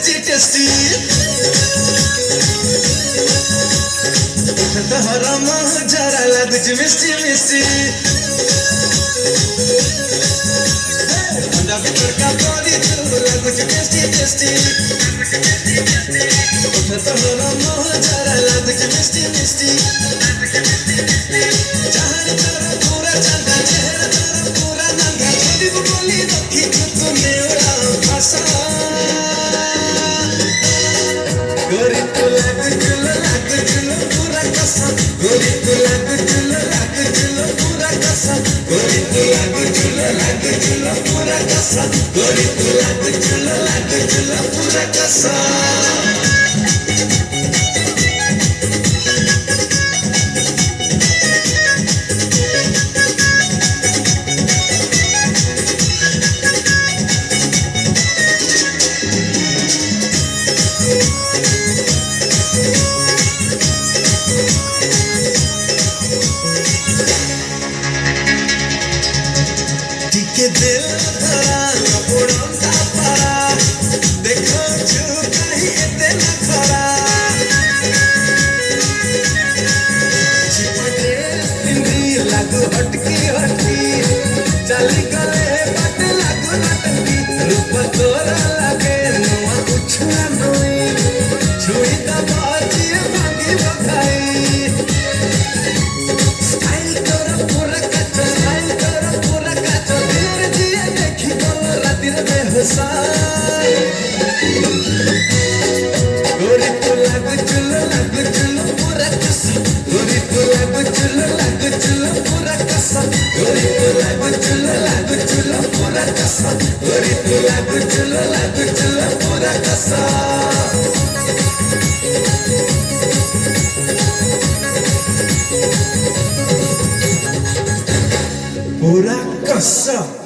tasty tasty तोहरा मुँह जरा लगुच मिस्टी मिस्टी अंडा भीतर का बॉडी तू लगुच टेस्टी टेस्टी तोहरा मुँह जरा लगुच मिस्टी मिस्टी चाहत तेरा पूरा चंगा चेहरा तेरा पूरा नंगा छोटी बोली रखी तूने उड़ा फसा गोरी तू लगुच पूरा कसम गोरी तू लगुच पूरा कसम गोरी तू लगुच पूरा कसम गोरी तू लगुच पूरा कसम के दिल धरा उड़ता पड़ा देखो जो कहीं इतना खड़ा चिपटे सिंधी लागू हटकी हटकी चली गए बट लागू नटकी रूप तोरा लगे नुआ उछला नोई छुई दबाजी मांगी बखाई स्टाइल तोरा पूरा कच्चा स्टाइल तोरा पूरा कच्चा हुसाई गोरी तू लगुच पूरा कसम गोरी तू लगुच पूरा कसम गोरी तू लगुच पूरा कसम गोरी तू लगुच पूरा कसम पूरा कसम